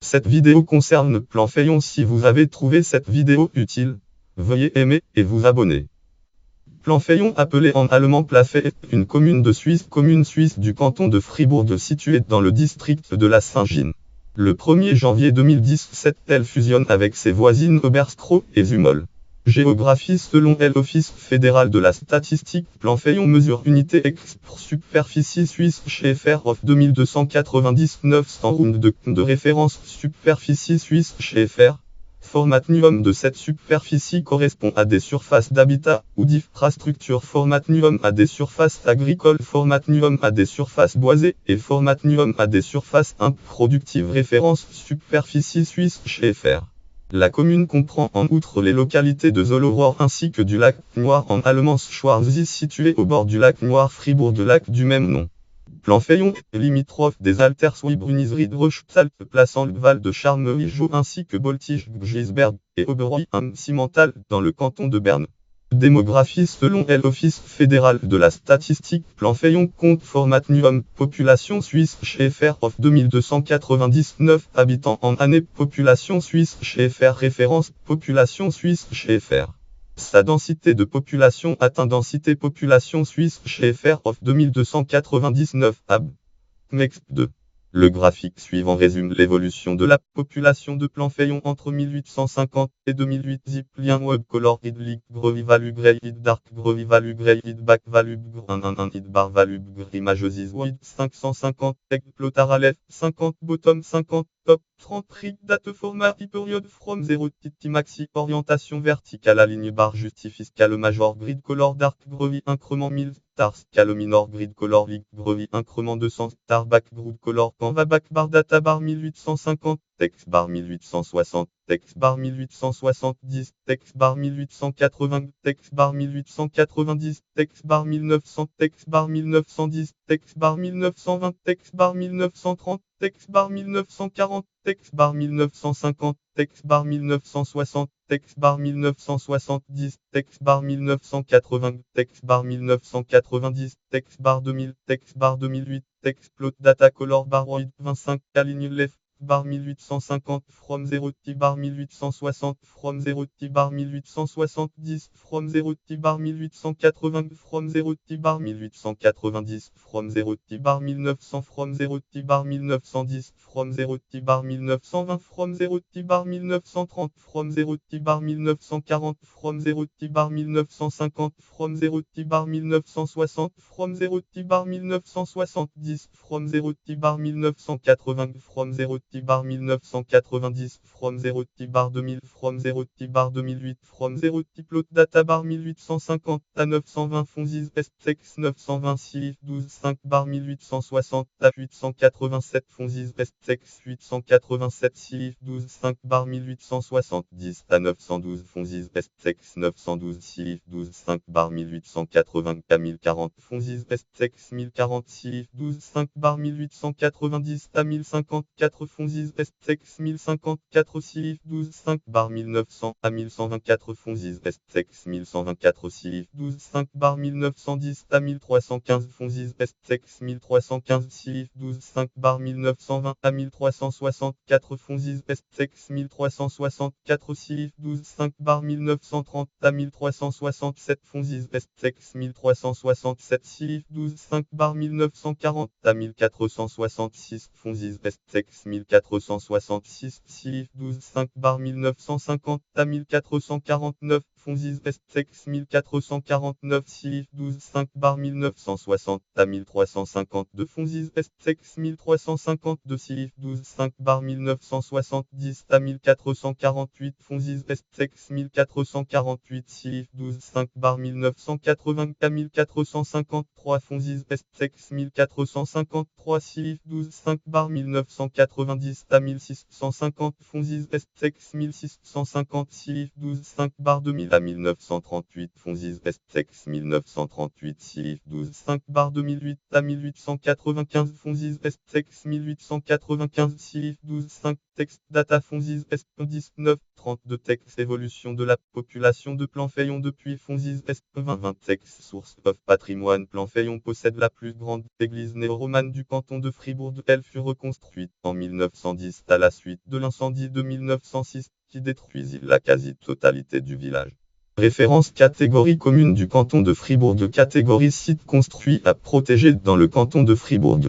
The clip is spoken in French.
Cette vidéo concerne Plan Fayon. Si vous avez trouvé cette vidéo utile, veuillez aimer et vous abonner. Plan Fayon, appelé en allemand Plafay, est une commune suisse du canton de Fribourg située dans le district de la Saint-Gine. Le 1er janvier 2017, elle fusionne avec ses voisines Oberstroh et Zumol. Géographie. Selon l'Office fédéral de la statistique, Plan Fayon mesure unité X pour superficie suisse chez FR of 2299 round de référence superficie suisse chez FR. Format NUOM de cette superficie correspond à des surfaces d'habitat ou d'infrastructure. Format NUOM à des surfaces agricoles. Format NUOM à des surfaces boisées et format NUOM à des surfaces improductives. Référence superficie suisse chez FR. La commune comprend en outre les localités de Zollorohr ainsi que du lac Noir en allemand Schwarzsee situé au bord du lac Noir. Fribourg de lac du même nom. Plan Fayon est limitrophe des Alterswiebrunisried Rochpsalp plaçant le Val de Charmeville ainsi que Boltisch-Gisberg et Oberoi am Simmental dans le canton de Berne. Démographie. Selon l'Office fédéral de la statistique, Plan Fayon compte format NUOM, population suisse chez FR of 2299 habitants en année. Population suisse chez FR. Référence population suisse chez FR. Sa densité de population atteint densité population suisse chez FR of 2299 hab. MEX 2. Le graphique suivant résume l'évolution de la population de Plan Fayon entre 1850 et 2008. Zip lien web color id leak grovi value grey id dark grovi value grey id back value id bar value images is wide 550 egg plotar aleph 50 bottom 50 top 30 rig date format period from 0 titi maxi orientation verticale aligne bar justifie scale major grid color dark grovi increment 1000 star scale minor grid color leak grovi increment 200 star back grid color canva back bar data bar 1850 text bar 1860 text bar 1870 text bar 1880 text bar 1890 text bar 1900 text bar 1910 text bar 1920 text bar 1930 text bar 1940 text bar 1950 text bar 1960 text bar 1970 text bar 1980 text bar 1990 text bar 2000 text bar 2008 text plot data color bar 25 aligne left bar 1850 from 0 t bar 1860 from 0 t bar 1870 from 0 t bar 1880 from 0 t bar 1890 from 0 t bar 1900 from 0 t bar 1910 from 0 t bar 1920 from 0 t bar 1930 from 0 t bar 1940 from 0 t bar 1950 from 0 t bar 1960 from 0 t bar 1970 from 0 t bar 1980 from 0 t bar 1990 from 0 t bar 2000 from 0 t bar 2008 from 0 t plot data bar 1850 à 920 fonzis STX 920 silif 12 5 bar 1860 à 887 fonzis STX 887 silif 12 5 bar 1870 à 912 fonzis STX 912 silif 12 5 bar 1880 à 1040 fonzis STX 1040 silif 12 5 bar 1890 à 1054 fonzis STX 1054 silif 12 5 bar 1900 à 1124 fonzis STX 1124 silif 12 5 bar 1910 à 1315 fonzis STX 1315 silif 12 5 bar 1920 à 1364 fonzis STX 1364 silif 12 5 bar 1930 à 1367 fonzis STX 1367 silif 12 5 bar 1940 à 1466 fonzis STX 1466 silif 12 5 bar 1950 à 1449 fonzis STX 1449 silif 12 5 bar 1960 à 1352 fonzis STX 1352 silif 12 5 bar 1970 à 1448 fonzis STX 1448 silif 12 5 bar 1980 à 1453 fonzis STX 1453 silif 12 5 bar 1990 à 1650 fonzis STX 1650 silif 12 5 bar 2000 à à 1938 Fonzis Estex 1938 Silif 12 5 bar 2008 à 1895 Fonzis Estex 1895 Silif 12 5 Texte data Fonzis Est 19 32 Texte évolution de la population de Planfeillon depuis Fonzis Est 20 Texte source of patrimoine Planfeillon possède la plus grande église néo-romane du canton de Fribourg. Elle fut reconstruite en 1910 à la suite de l'incendie de 1906 qui détruisit la quasi-totalité du village. Référence catégorie commune du canton de Fribourg. Catégorie site construit à protéger dans le canton de Fribourg.